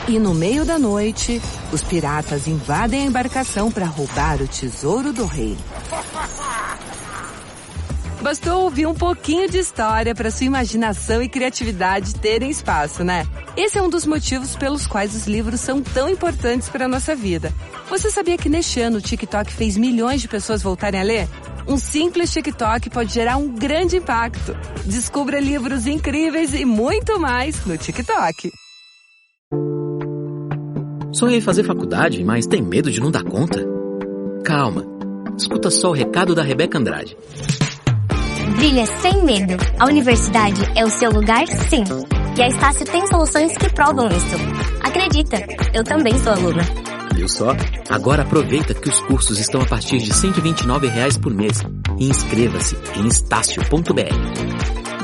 E no meio da noite, os piratas invadem a embarcação para roubar o tesouro do rei. Bastou ouvir um pouquinho de história para sua imaginação e criatividade terem espaço, né? Esse é um dos motivos pelos quais os livros são tão importantes para a nossa vida. Você sabia que neste ano o TikTok fez milhões de pessoas voltarem a ler? Um simples TikTok pode gerar um grande impacto. Descubra livros incríveis e muito mais no TikTok. Sonhei fazer faculdade, mas tem medo de não dar conta? Calma. Escuta só o recado da Rebeca Andrade. Brilha sem medo. A universidade é o seu lugar, sim. E a Estácio tem soluções que provam isso. Acredita, eu também sou aluna. Viu só? Agora aproveita que os cursos estão a partir de R$ 129 por mês. E inscreva-se em estácio.br.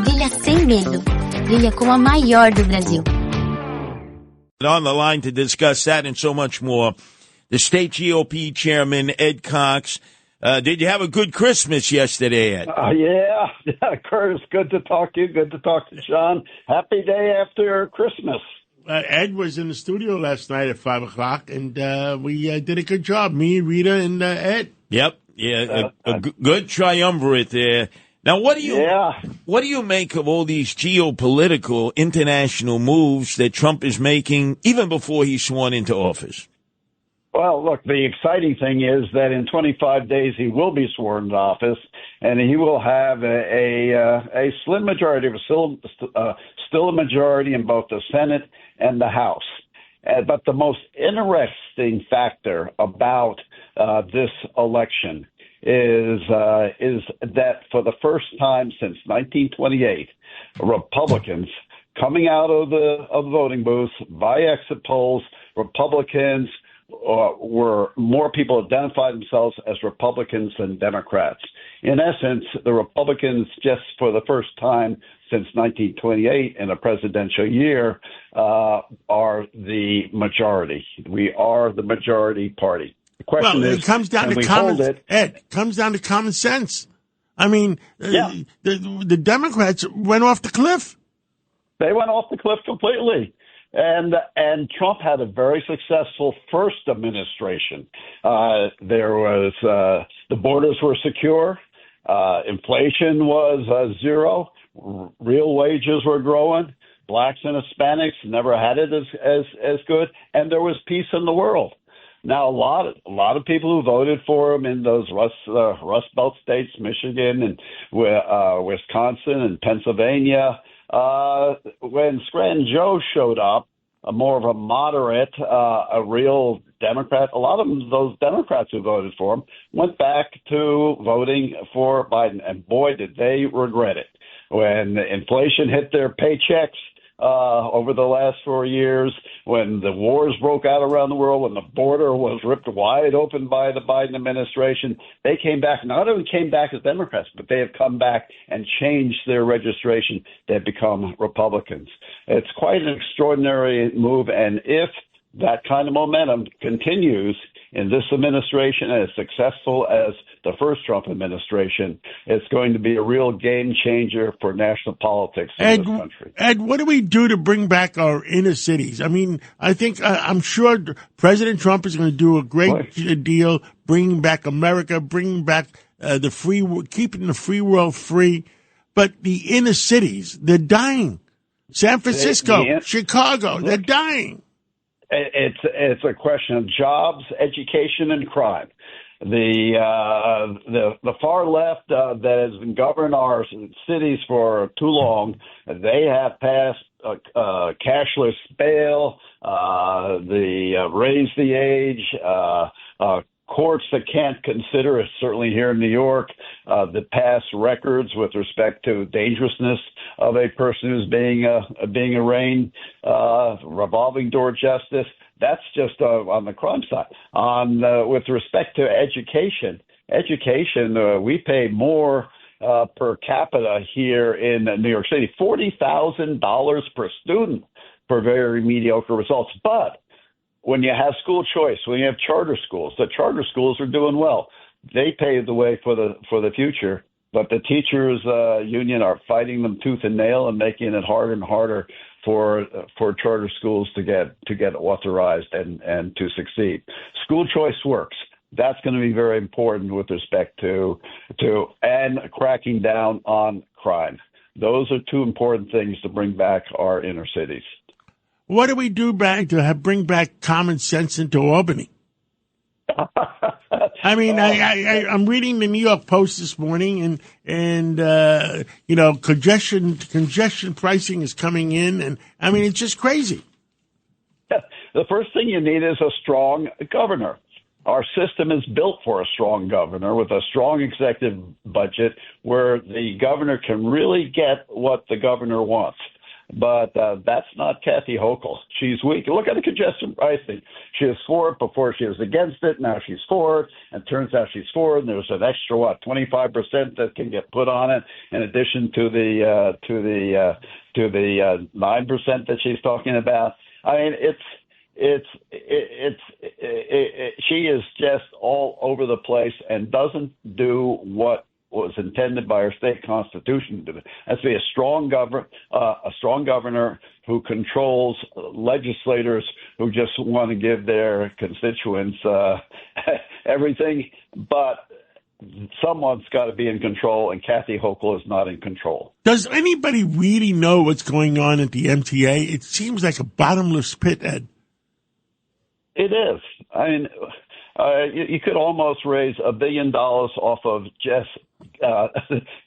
Brilha sem medo. Brilha como a maior do Brasil. On the line to discuss that and so much more, the state GOP chairman, Ed Cox. Did you have a good Christmas yesterday, Ed? Yeah, Curtis, good to talk to you. Good to talk to Sean. Happy day after Christmas. Ed was in the studio last night at 5 o'clock, and we did a good job. Me, Rita, and Ed. Yep, yeah, a good triumvirate there. Now, what do you make of all these geopolitical international moves that Trump is making, even before he's sworn into office? Well, look, the exciting thing is that in 25 days he will be sworn into office, and he will have a slim majority, still a majority in both the Senate and the House. But the most interesting factor about this election is that for the first time since 1928, Republicans coming out of the voting booths by exit polls, Republicans were more people identified themselves as Republicans than Democrats. In essence, the Republicans, just for the first time since 1928 in a presidential year, are the majority. We are the majority party. The question is, it comes down to common sense. I mean, the Democrats went off the cliff. They went off the cliff completely. And Trump had a very successful first administration. There was the borders were secure, inflation was zero, real wages were growing, blacks and Hispanics never had it as good, and there was peace in the world. Now a lot of people who voted for him in those Rust Belt states, Michigan and Wisconsin and Pennsylvania. When Scranton Joe showed up, more of a moderate, a real Democrat, a lot of them, those Democrats who voted for him, went back to voting for Biden. And boy, did they regret it. When inflation hit their paychecks over the last 4 years, when the wars broke out around the world, when the border was ripped wide open by the Biden administration, they came back, not only came back as Democrats, but they have come back and changed their registration. They've become Republicans. It's quite an extraordinary move, and if that kind of momentum continues in this administration and as successful as the first Trump administration, it's going to be a real game changer for national politics in this country. Ed, what do we do to bring back our inner cities? I mean, I'm sure President Trump is going to do a great deal, bringing back America, bringing back keeping the free world free. But the inner cities, they're dying. San Francisco, Chicago, they're dying. It's a question of jobs, education, and crime. The far left that has been governing our cities for too long, they have passed cashless bail, raise the age, courts that can't consider it, certainly here in New York, the past records with respect to dangerousness of a person who's being arraigned, revolving door justice. That's just on the crime side. With respect to education, we pay more per capita here in New York City, $40,000 per student for very mediocre results. But when you have school choice, when you have charter schools, the charter schools are doing well. They pave the way for the future, but the teachers union are fighting them tooth and nail and making it harder and harder for charter schools to get authorized and to succeed. School choice works. That's going to be very important with respect to and cracking down on crime. Those are two important things to bring back our inner cities. What do we do bring back common sense into Albany? I mean, I'm reading the New York Post this morning, and congestion pricing is coming in, and I mean, it's just crazy. The first thing you need is a strong governor. Our system is built for a strong governor with a strong executive budget where the governor can really get what the governor wants. But that's not Kathy Hochul. She's weak. Look at the congestion pricing. She was for it before she was against it. Now she's for it. And it turns out she's for it. And there's an extra, 25% that can get put on it in addition to the 9% that she's talking about. I mean, she is just all over the place and doesn't do what was intended by our state constitution to do. That's to be a strong governor who controls legislators who just want to give their constituents everything. But someone's got to be in control, and Kathy Hochul is not in control. Does anybody really know what's going on at the MTA? It seems like a bottomless pit, Ed. It is. I mean, you could almost raise $1 billion off of just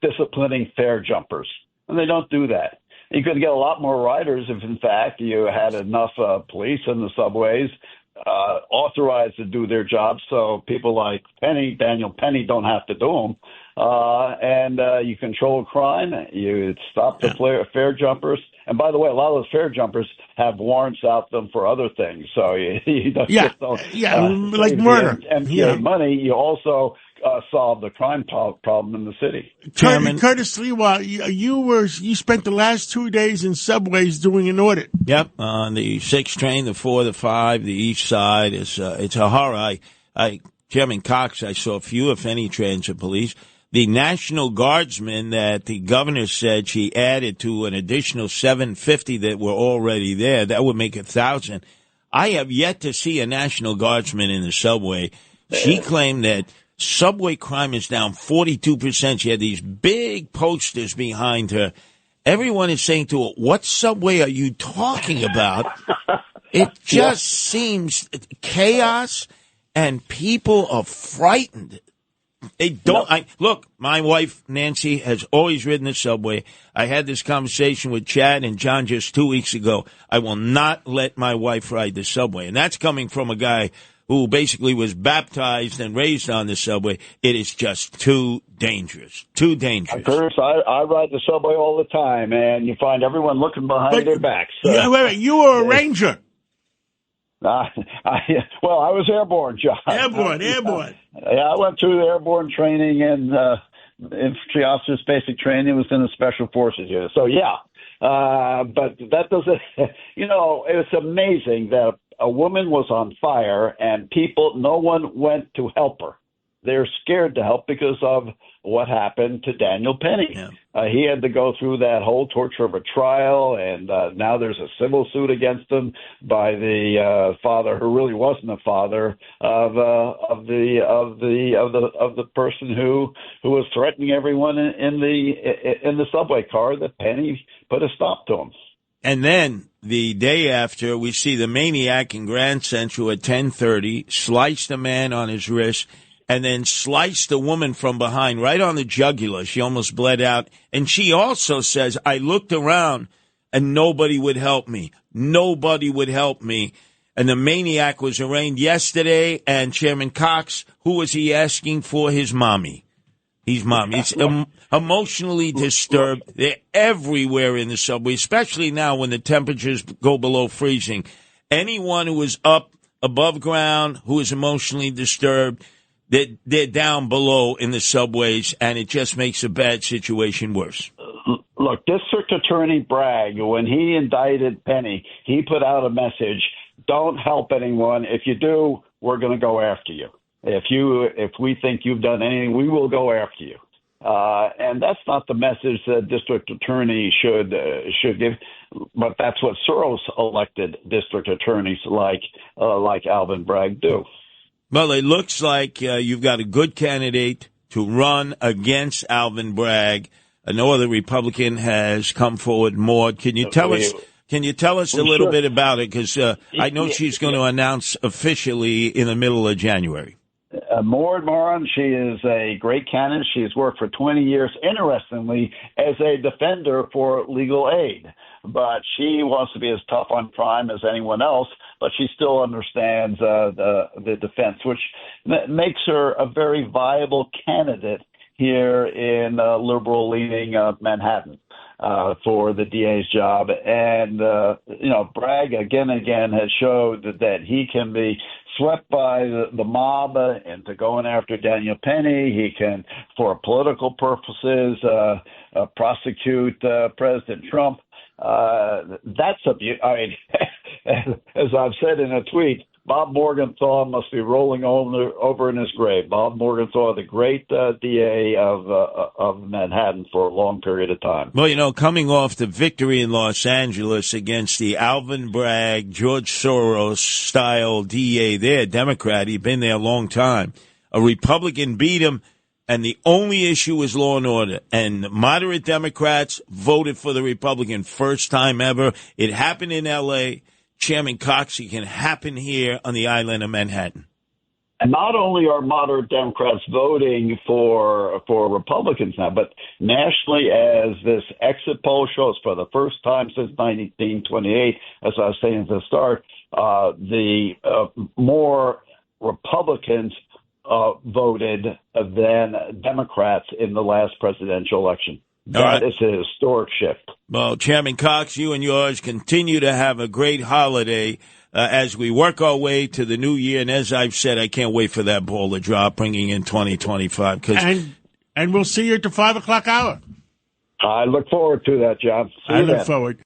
disciplining fare jumpers, and they don't do that. You could get a lot more riders if, in fact, you had enough police in the subways authorized to do their jobs, so people like Daniel Penny, don't have to do them. And you control crime. You stop the fare jumpers. And by the way, a lot of those fare jumpers have warrants out them for other things. So you don't like murder. MTA money. You also solve the crime problem in the city. Chairman Curtis Sliwa, you spent the last 2 days in subways doing an audit. Yep, on the 6 train, the 4, the 5, the East Side. It's a horror. Chairman Cox, I saw few, if any, transit police. The National Guardsmen that the governor said she added to an additional 750 that were already there, that would make 1,000. I have yet to see a National Guardsman in the subway. She claimed that subway crime is down 42%. She had these big posters behind her. Everyone is saying to her, what subway are you talking about? It just seems chaos, and people are frightened. They don't. Look, my wife, Nancy, has always ridden the subway. I had this conversation with Chad and John just 2 weeks ago. I will not let my wife ride the subway. And that's coming from a guy who basically was baptized and raised on the subway. It is just too dangerous. Too dangerous. Curtis, I ride the subway all the time, and you find everyone looking behind their backs. Wait, you were a ranger. I was airborne, John. Airborne. Yeah, I went through the airborne training and infantry officers basic training. Was in the special forces unit. So but that doesn't. It's amazing that a woman was on fire and no one went to help her. They're scared to help because of what happened to Daniel Penny. Yeah. He had to go through that whole torture of a trial, and now there's a civil suit against him by the father, who really wasn't a father of the person who was threatening everyone in the subway car that Penny put a stop to him. And then the day after, we see the maniac in Grand Central at 10:30 slice the man on his wrist, and then sliced the woman from behind right on the jugular. She almost bled out. And she also says, I looked around and nobody would help me. Nobody would help me. And the maniac was arraigned yesterday. And Chairman Cox, who was he asking for? His mommy. His mommy. It's emotionally disturbed. They're everywhere in the subway, especially now when the temperatures go below freezing. Anyone who is up above ground, who is emotionally disturbed, they're down below in the subways, and it just makes a bad situation worse. Look, District Attorney Bragg, when he indicted Penny, he put out a message, don't help anyone. If you do, we're going to go after you. If we think you've done anything, we will go after you. And that's not the message that district attorney should give. But that's what Soros-elected district attorneys like Alvin Bragg do. Well, it looks like you've got a good candidate to run against Alvin Bragg. No other Republican has come forward. Maud, can you tell us? Can you tell us a little bit about it? Because I know she's going to announce officially in the middle of January. Maud Moran, she is a great candidate. She has worked for 20 years, interestingly, as a defender for legal aid. But she wants to be as tough on crime as anyone else, but she still understands the defense, which makes her a very viable candidate here in liberal-leaning Manhattan for the DA's job. And, Bragg again and again has showed that he can be swept by the mob into going after Daniel Penny. He can, for political purposes, prosecute President Trump. That's as I've said in a tweet, Bob Morgenthau must be rolling over in his grave. Bob Morgenthau, the great DA of Manhattan for a long period of time. Well, coming off the victory in Los Angeles against the Alvin Bragg, George Soros-style DA there, Democrat, he'd been there a long time. A Republican beat him, and the only issue was law and order. And moderate Democrats voted for the Republican first time ever. It happened in L.A., Chairman Cox, it can happen here on the island of Manhattan. And not only are moderate Democrats voting for Republicans now, but nationally, as this exit poll shows, for the first time since 1928, as I was saying at the start, the more Republicans voted than Democrats in the last presidential election. That is a historic shift. Well, Chairman Cox, you and yours continue to have a great holiday as we work our way to the new year. And as I've said, I can't wait for that ball to drop, bringing in 2025. And we'll see you at the 5 o'clock hour. I look forward to that, John. I look forward.